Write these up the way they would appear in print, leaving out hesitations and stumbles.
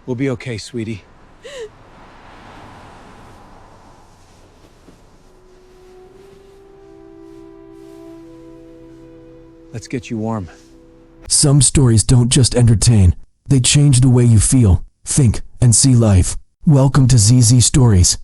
We'll be okay, sweetie. Let's get you warm. Some stories don't just entertain, they change the way you feel, think, and see life. Welcome to ZZ Stories.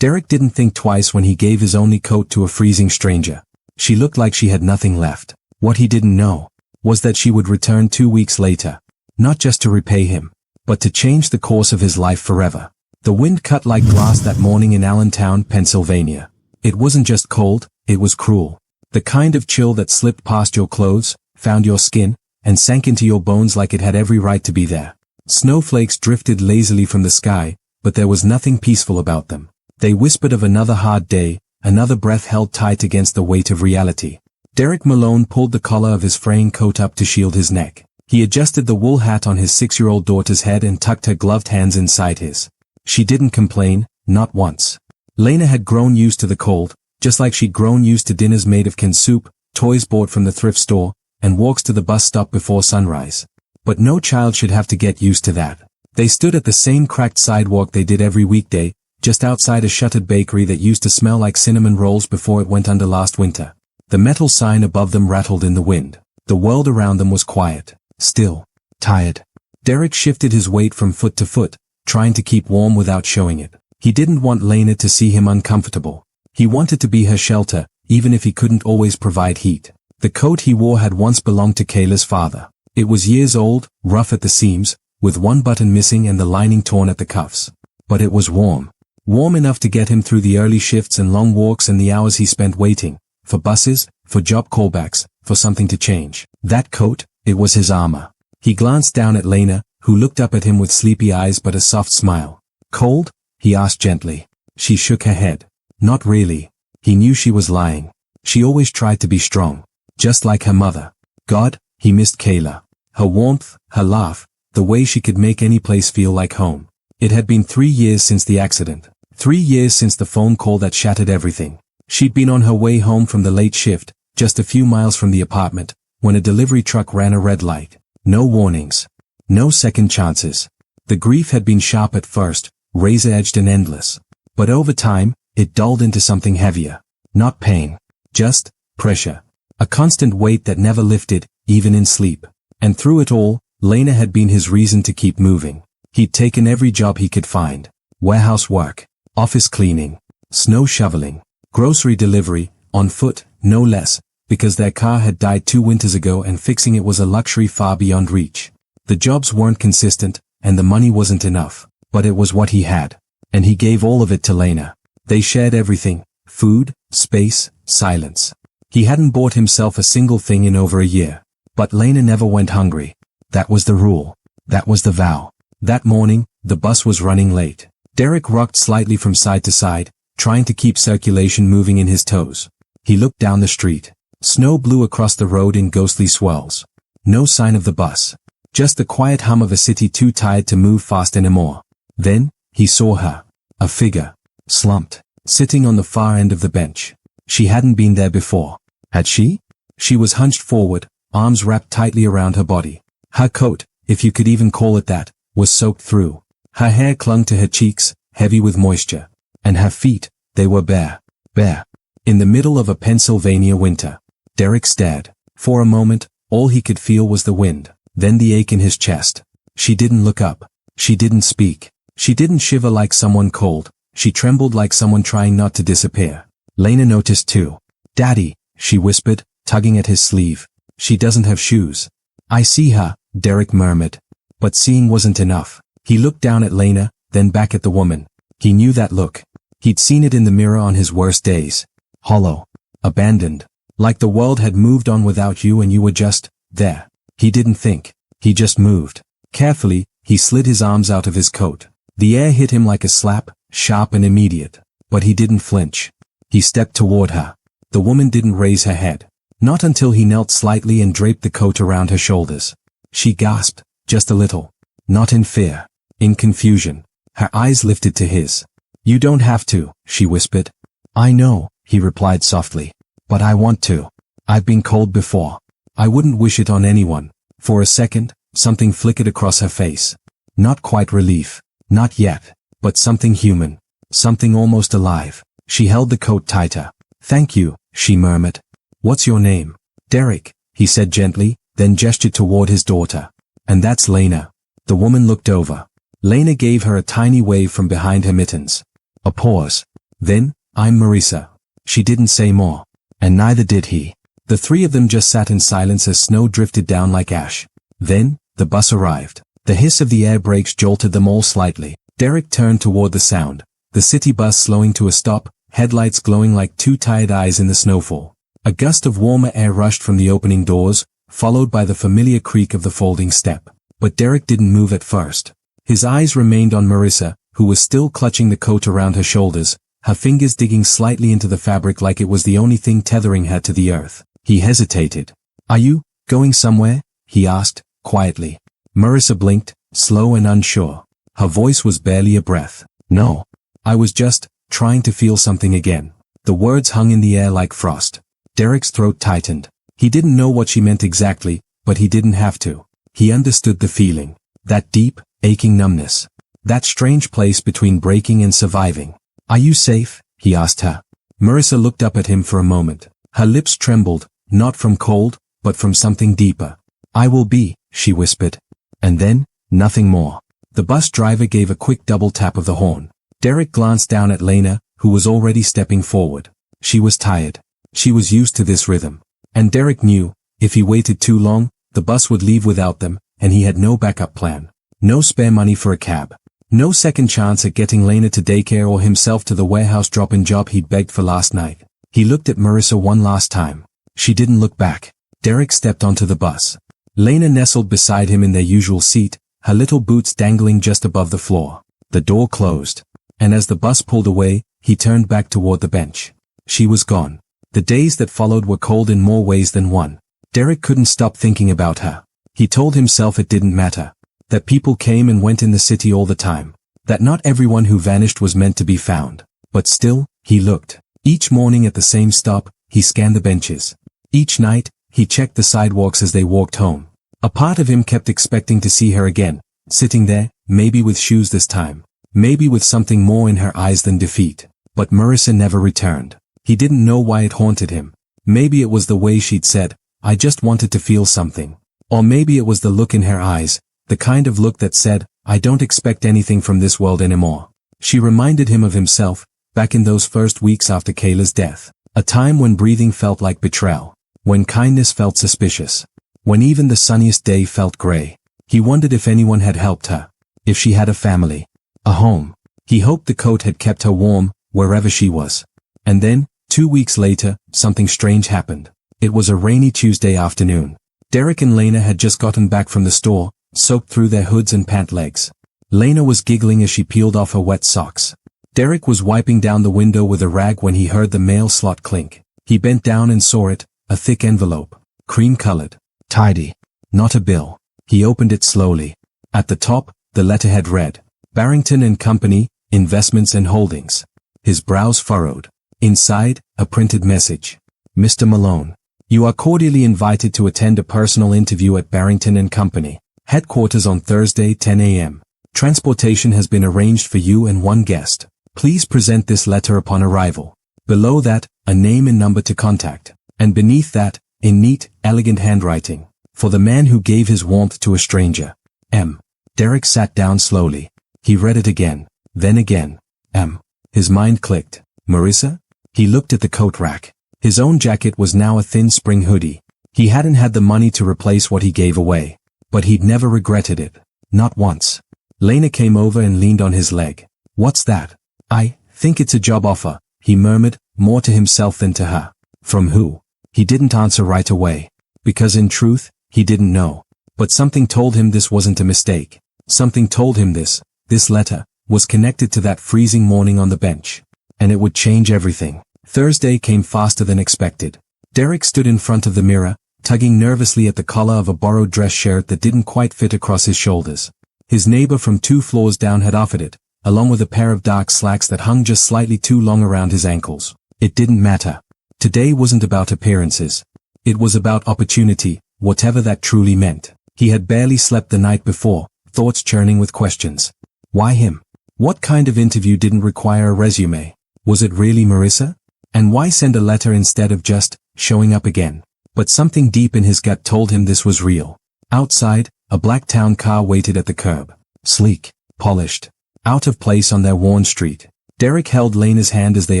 Derek didn't think twice when he gave his only coat to a freezing stranger. She looked like she had nothing left. What he didn't know was that she would return 2 weeks later, not just to repay him, but to change the course of his life forever. The wind cut like glass that morning in Allentown, Pennsylvania. It wasn't just cold, it was cruel. The kind of chill that slipped past your clothes, found your skin, and sank into your bones like it had every right to be there. Snowflakes drifted lazily from the sky, but there was nothing peaceful about them. They whispered of another hard day, another breath held tight against the weight of reality. Derek Malone pulled the collar of his fraying coat up to shield his neck. He adjusted the wool hat on his 6-year-old daughter's head and tucked her gloved hands inside his. She didn't complain, not once. Lena had grown used to the cold, just like she'd grown used to dinners made of canned soup, toys bought from the thrift store, and walks to the bus stop before sunrise. But no child should have to get used to that. They stood at the same cracked sidewalk they did every weekday, just outside a shuttered bakery that used to smell like cinnamon rolls before it went under last winter. The metal sign above them rattled in the wind. The world around them was quiet, still, tired. Derek shifted his weight from foot to foot, trying to keep warm without showing it. He didn't want Lena to see him uncomfortable. He wanted to be her shelter, even if he couldn't always provide heat. The coat he wore had once belonged to Kayla's father. It was years old, rough at the seams, with one button missing and the lining torn at the cuffs. But it was warm. Warm enough to get him through the early shifts and long walks and the hours he spent waiting, for buses, for job callbacks, for something to change. That coat, it was his armor. He glanced down at Lena, who looked up at him with sleepy eyes but a soft smile. Cold? He asked gently. She shook her head. Not really. He knew she was lying. She always tried to be strong. Just like her mother. God, he missed Kayla. Her warmth, her laugh, the way she could make any place feel like home. It had been 3 years since the accident. 3 years since the phone call that shattered everything. She'd been on her way home from the late shift, just a few miles from the apartment, when a delivery truck ran a red light. No warnings. No second chances. The grief had been sharp at first, razor-edged and endless. But over time, it dulled into something heavier. Not pain. Just pressure. A constant weight that never lifted, even in sleep. And through it all, Lena had been his reason to keep moving. He'd taken every job he could find. Warehouse work. Office cleaning. Snow shoveling. Grocery delivery, on foot, no less, because their car had died 2 winters ago and fixing it was a luxury far beyond reach. The jobs weren't consistent, and the money wasn't enough, but it was what he had. And he gave all of it to Lena. They shared everything, food, space, silence. He hadn't bought himself a single thing in over a year. But Lena never went hungry. That was the rule. That was the vow. That morning, the bus was running late. Derek rocked slightly from side to side, trying to keep circulation moving in his toes. He looked down the street. Snow blew across the road in ghostly swirls. No sign of the bus. Just the quiet hum of a city too tired to move fast anymore. Then, he saw her. A figure. Slumped. Sitting on the far end of the bench. She hadn't been there before. Had she? She was hunched forward, arms wrapped tightly around her body. Her coat, if you could even call it that, was soaked through. Her hair clung to her cheeks, heavy with moisture. And her feet, they were bare. Bare. In the middle of a Pennsylvania winter. Derek stared. For a moment, all he could feel was the wind. Then the ache in his chest. She didn't look up. She didn't speak. She didn't shiver like someone cold. She trembled like someone trying not to disappear. Lena noticed too. Daddy, she whispered, tugging at his sleeve. She doesn't have shoes. I see her, Derek murmured. But seeing wasn't enough. He looked down at Lena, then back at the woman. He knew that look. He'd seen it in the mirror on his worst days. Hollow. Abandoned. Like the world had moved on without you and you were just there. He didn't think. He just moved. Carefully, he slid his arms out of his coat. The air hit him like a slap, sharp and immediate. But he didn't flinch. He stepped toward her. The woman didn't raise her head. Not until he knelt slightly and draped the coat around her shoulders. She gasped, just a little. Not in fear. In confusion. Her eyes lifted to his. You don't have to, she whispered. I know, he replied softly. But I want to. I've been cold before. I wouldn't wish it on anyone. For a second, something flickered across her face. Not quite relief. Not yet. But something human. Something almost alive. She held the coat tighter. "Thank you," she murmured. "What's your name?" "Derek," he said gently, then gestured toward his daughter. "And that's Lena." The woman looked over. Lena gave her a tiny wave from behind her mittens. A pause. Then, "I'm Marissa." She didn't say more. And neither did he. The three of them just sat in silence as snow drifted down like ash. Then, the bus arrived. The hiss of the air brakes jolted them all slightly. Derek turned toward the sound. The city bus slowing to a stop, headlights glowing like two tired eyes in the snowfall. A gust of warmer air rushed from the opening doors, followed by the familiar creak of the folding step. But Derek didn't move at first. His eyes remained on Marissa, who was still clutching the coat around her shoulders, her fingers digging slightly into the fabric like it was the only thing tethering her to the earth. He hesitated. "Are you going somewhere?" he asked, quietly. Marissa blinked, slow and unsure. Her voice was barely a breath. "No. I was just trying to feel something again." The words hung in the air like frost. Derek's throat tightened. He didn't know what she meant exactly, but he didn't have to. He understood the feeling. That deep, aching numbness. That strange place between breaking and surviving. "Are you safe?" he asked her. Marissa looked up at him for a moment. Her lips trembled, not from cold, but from something deeper. "I will be," she whispered. And then, nothing more. The bus driver gave a quick double tap of the horn. Derek glanced down at Lena, who was already stepping forward. She was tired. She was used to this rhythm. And Derek knew, if he waited too long, the bus would leave without them, and he had no backup plan. No spare money for a cab. No second chance at getting Lena to daycare or himself to the warehouse drop-in job he'd begged for last night. He looked at Marissa one last time. She didn't look back. Derek stepped onto the bus. Lena nestled beside him in their usual seat, her little boots dangling just above the floor. The door closed. And as the bus pulled away, he turned back toward the bench. She was gone. The days that followed were cold in more ways than one. Derek couldn't stop thinking about her. He told himself it didn't matter. That people came and went in the city all the time. That not everyone who vanished was meant to be found. But still, he looked. Each morning at the same stop, he scanned the benches. Each night, he checked the sidewalks as they walked home. A part of him kept expecting to see her again, sitting there, maybe with shoes this time. Maybe with something more in her eyes than defeat. But Marissa never returned. He didn't know why it haunted him. Maybe it was the way she'd said, "I just wanted to feel something." Or maybe it was the look in her eyes, the kind of look that said, "I don't expect anything from this world anymore." She reminded him of himself, back in those first weeks after Kayla's death. A time when breathing felt like betrayal. When kindness felt suspicious. When even the sunniest day felt gray. He wondered if anyone had helped her. If she had a family. A home. He hoped the coat had kept her warm, wherever she was. And then, 2 weeks later, something strange happened. It was a rainy Tuesday afternoon. Derek and Lena had just gotten back from the store, soaked through their hoods and pant legs. Lena was giggling as she peeled off her wet socks. Derek was wiping down the window with a rag when he heard the mail slot clink. He bent down and saw it, a thick envelope. Cream-colored. Tidy. Not a bill. He opened it slowly. At the top, the letterhead read, Barrington and Company, Investments and Holdings. His brows furrowed. Inside, a printed message. Mr. Malone. You are cordially invited to attend a personal interview at Barrington and Company. Headquarters on Thursday, 10 a.m. Transportation has been arranged for you and one guest. Please present this letter upon arrival. Below that, a name and number to contact. And beneath that, in neat, elegant handwriting. For the man who gave his warmth to a stranger. M. Derek sat down slowly. He read it again. Then again. M. His mind clicked. Marissa? He looked at the coat rack. His own jacket was now a thin spring hoodie. He hadn't had the money to replace what he gave away. But he'd never regretted it. Not once. Lena came over and leaned on his leg. What's that? I think it's a job offer, he murmured, more to himself than to her. From who? He didn't answer right away. Because in truth, he didn't know. But something told him this wasn't a mistake. Something told him this letter, was connected to that freezing morning on the bench. And it would change everything. Thursday came faster than expected. Derek stood in front of the mirror, tugging nervously at the collar of a borrowed dress shirt that didn't quite fit across his shoulders. His neighbor from 2 floors down had offered it, along with a pair of dark slacks that hung just slightly too long around his ankles. It didn't matter. Today wasn't about appearances. It was about opportunity, whatever that truly meant. He had barely slept the night before, thoughts churning with questions. Why him? What kind of interview didn't require a resume? Was it really Marissa? And why send a letter instead of just showing up again? But something deep in his gut told him this was real. Outside, a black town car waited at the curb. Sleek, polished, out of place on their worn street. Derek held Lena's hand as they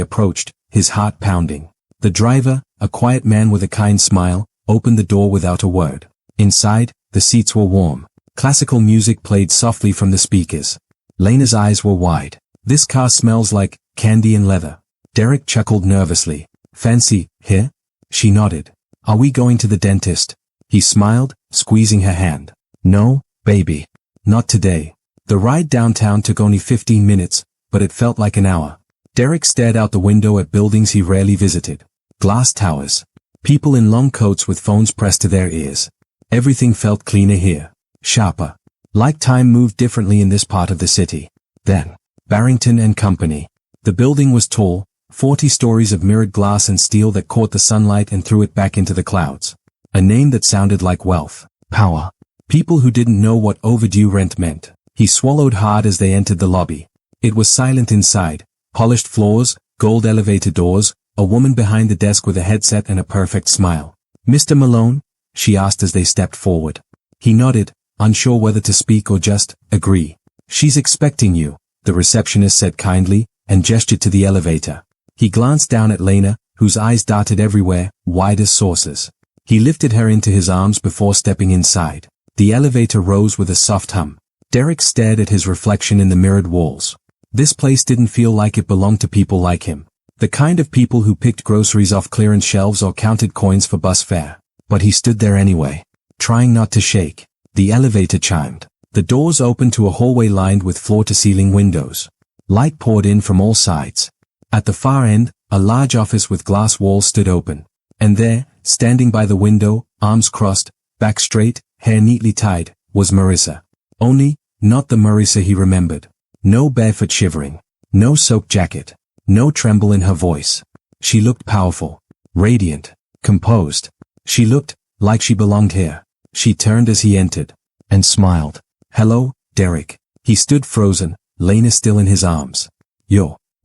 approached, his heart pounding. The driver, a quiet man with a kind smile, opened the door without a word. Inside, the seats were warm. Classical music played softly from the speakers. Lena's eyes were wide. This car smells like candy and leather. Derek chuckled nervously. Fancy, here? She nodded. Are we going to the dentist? He smiled, squeezing her hand. No, baby. Not today. The ride downtown took only 15 minutes, but it felt like an hour. Derek stared out the window at buildings he rarely visited. Glass towers. People in long coats with phones pressed to their ears. Everything felt cleaner here. Sharper. Like time moved differently in this part of the city. Then, Barrington and Company. The building was tall, 40 stories of mirrored glass and steel that caught the sunlight and threw it back into the clouds. A name that sounded like wealth, power. People who didn't know what overdue rent meant. He swallowed hard as they entered the lobby. It was silent inside. Polished floors, gold elevator doors, a woman behind the desk with a headset and a perfect smile. Mr. Malone? She asked as they stepped forward. He nodded, unsure whether to speak or just agree. She's expecting you, the receptionist said kindly, and gestured to the elevator. He glanced down at Lena, whose eyes darted everywhere, wide as saucers. He lifted her into his arms before stepping inside. The elevator rose with a soft hum. Derek stared at his reflection in the mirrored walls. This place didn't feel like it belonged to people like him. The kind of people who picked groceries off clearance shelves or counted coins for bus fare. But he stood there anyway, trying not to shake. The elevator chimed. The doors opened to a hallway lined with floor-to-ceiling windows. Light poured in from all sides. At the far end, a large office with glass walls stood open. And there, standing by the window, arms crossed, back straight, hair neatly tied, was Marissa. Only, not the Marissa he remembered. No barefoot shivering. No soaked jacket. No tremble in her voice. She looked powerful. Radiant. Composed. She looked like she belonged here. She turned as he entered. And smiled. Hello, Derek. He stood frozen, Lena still in his arms.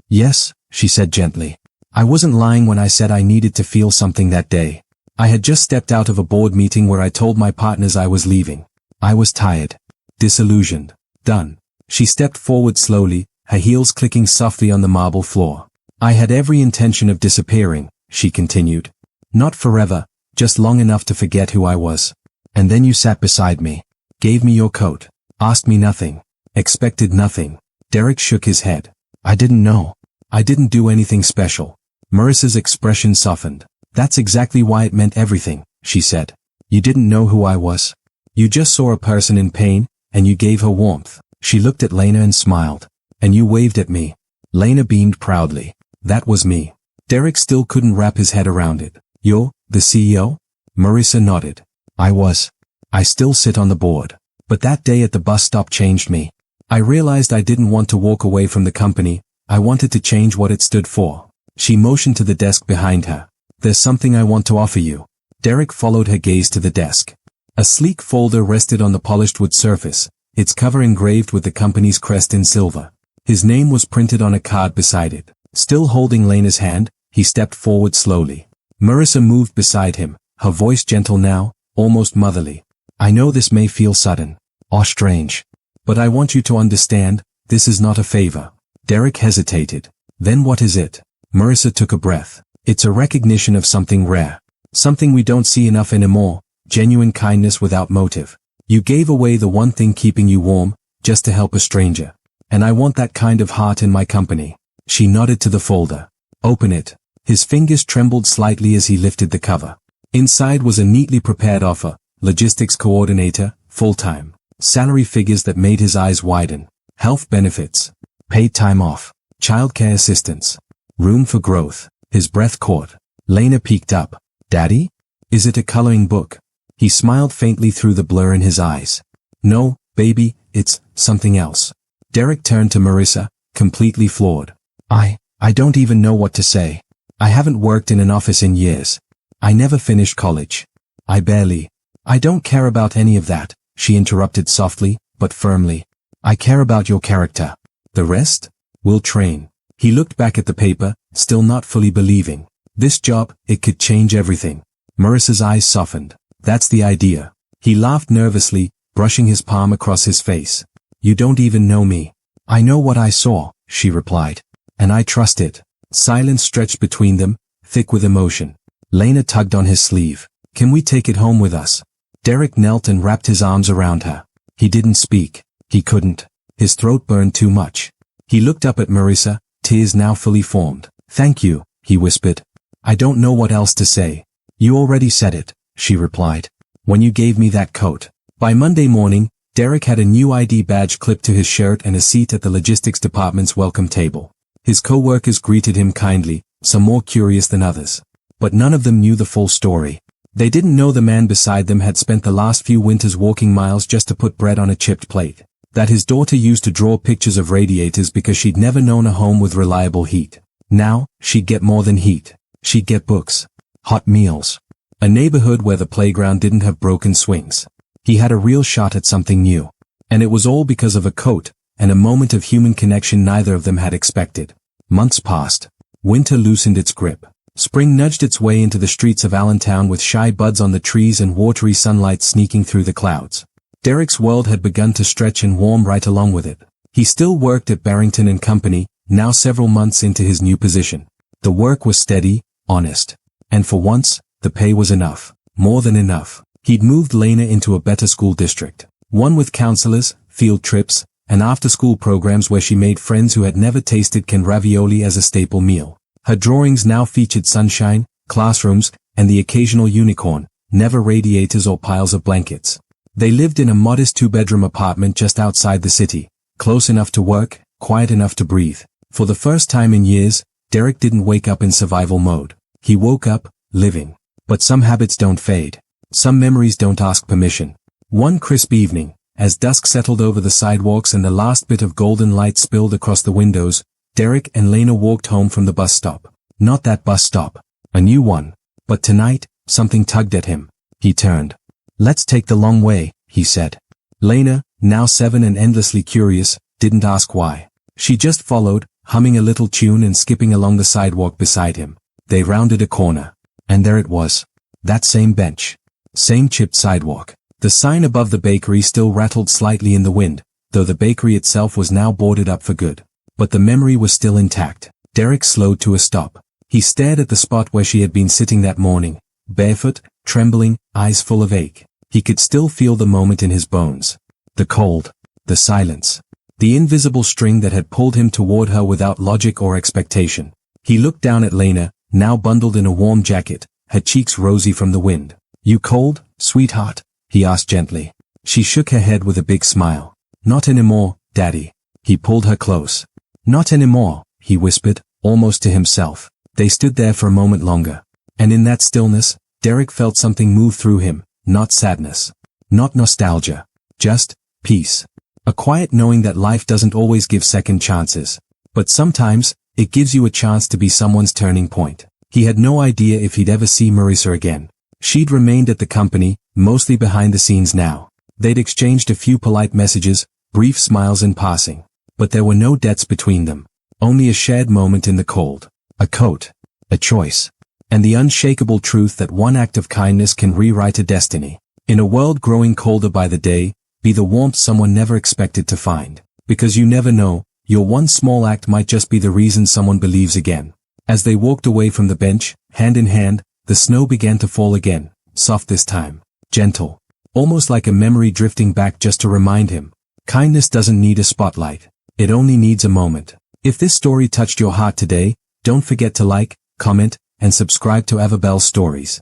Yes, she said gently. I wasn't lying when I said I needed to feel something that day. I had just stepped out of a board meeting where I told my partners I was leaving. I was tired. Disillusioned. Done. She stepped forward slowly, her heels clicking softly on the marble floor. I had every intention of disappearing, she continued. Not forever, just long enough to forget who I was. And then you sat beside me. Gave me your coat. Asked me nothing. Expected nothing. Derek shook his head. I didn't know. I didn't do anything special. Marissa's expression softened. That's exactly why it meant everything, she said. You didn't know who I was. You just saw a person in pain, and you gave her warmth. She looked at Lena and smiled. And you waved at me. Lena beamed proudly. That was me. Derek still couldn't wrap his head around it. You're the CEO? Marissa nodded. I was. I still sit on the board. But that day at the bus stop changed me. I realized I didn't want to walk away from the company. I wanted to change what it stood for. She motioned to the desk behind her. There's something I want to offer you. Derek followed her gaze to the desk. A sleek folder rested on the polished wood surface, its cover engraved with the company's crest in silver. His name was printed on a card beside it. Still holding Lena's hand, he stepped forward slowly. Marissa moved beside him, her voice gentle now, almost motherly. I know this may feel sudden, or strange. But I want you to understand, this is not a favor. Derek hesitated. Then what is it? Marissa took a breath. It's a recognition of something rare. Something we don't see enough anymore, genuine kindness without motive. You gave away the one thing keeping you warm, just to help a stranger. And I want that kind of heart in my company. She nodded to the folder. Open it. His fingers trembled slightly as he lifted the cover. Inside was a neatly prepared offer, logistics coordinator, full-time. Salary figures that made his eyes widen. Health benefits. Paid time off. Childcare assistance. Room for growth. His breath caught. Lena peeked up. Daddy? Is it a coloring book? He smiled faintly through the blur in his eyes. No, baby, it's something else. Derek turned to Marissa, completely floored. I don't even know what to say. I haven't worked in an office in years. I never finished college. I don't care about any of that, she interrupted softly, but firmly. I care about your character. The rest? We'll train. He looked back at the paper, still not fully believing. This job, it could change everything. Marissa's eyes softened. That's the idea. He laughed nervously, brushing his palm across his face. You don't even know me. I know what I saw, she replied. And I trust it. Silence stretched between them, thick with emotion. Lena tugged on his sleeve. Can we take it home with us? Derek knelt and wrapped his arms around her. He didn't speak. He couldn't. His throat burned too much. He looked up at Marissa, tears now fully formed. Thank you, he whispered. I don't know what else to say. You already said it, she replied. When you gave me that coat. By Monday morning, Derek had a new ID badge clipped to his shirt and a seat at the logistics department's welcome table. His co-workers greeted him kindly, some more curious than others. But none of them knew the full story. They didn't know the man beside them had spent the last few winters walking miles just to put bread on a chipped plate. That his daughter used to draw pictures of radiators because she'd never known a home with reliable heat. Now, she'd get more than heat. She'd get books. Hot meals. A neighborhood where the playground didn't have broken swings. He had a real shot at something new. And it was all because of a coat, and a moment of human connection neither of them had expected. Months passed. Winter loosened its grip. Spring nudged its way into the streets of Allentown with shy buds on the trees and watery sunlight sneaking through the clouds. Derek's world had begun to stretch and warm right along with it. He still worked at Barrington and Company, now several months into his new position. The work was steady, honest. And for once, the pay was enough. More than enough. He'd moved Lena into a better school district. One with counselors, field trips, and after-school programs where she made friends who had never tasted canned ravioli as a staple meal. Her drawings now featured sunshine, classrooms, and the occasional unicorn, never radiators or piles of blankets. They lived in a modest two-bedroom apartment just outside the city, close enough to work, quiet enough to breathe. For the first time in years, Derek didn't wake up in survival mode. He woke up, living. But some habits don't fade. Some memories don't ask permission. One crisp evening, as dusk settled over the sidewalks and the last bit of golden light spilled across the windows, Derek and Lena walked home from the bus stop. Not that bus stop. A new one. But tonight, something tugged at him. He turned. Let's take the long way, he said. Lena, now 7 and endlessly curious, didn't ask why. She just followed, humming a little tune and skipping along the sidewalk beside him. They rounded a corner. And there it was. That same bench. Same chipped sidewalk. The sign above the bakery still rattled slightly in the wind, though the bakery itself was now boarded up for good. But the memory was still intact. Derek slowed to a stop. He stared at the spot where she had been sitting that morning, barefoot, trembling, eyes full of ache. He could still feel the moment in his bones. The cold. The silence. The invisible string that had pulled him toward her without logic or expectation. He looked down at Lena, now bundled in a warm jacket, her cheeks rosy from the wind. You cold, sweetheart? He asked gently. She shook her head with a big smile. Not anymore, Daddy. He pulled her close. Not anymore, he whispered, almost to himself. They stood there for a moment longer. And in that stillness, Derek felt something move through him, not sadness. Not nostalgia. Just peace. A quiet knowing that life doesn't always give second chances. But sometimes, it gives you a chance to be someone's turning point. He had no idea if he'd ever see Marissa again. She'd remained at the company, mostly behind the scenes now. They'd exchanged a few polite messages, brief smiles in passing. But there were no debts between them. Only a shared moment in the cold. A coat. A choice. And the unshakable truth that one act of kindness can rewrite a destiny. In a world growing colder by the day, be the warmth someone never expected to find. Because you never know, your one small act might just be the reason someone believes again. As they walked away from the bench, hand in hand, the snow began to fall again, soft this time, gentle. Almost like a memory drifting back just to remind him. Kindness doesn't need a spotlight. It only needs a moment. If this story touched your heart today, don't forget to like, comment, and subscribe to Everbell Stories.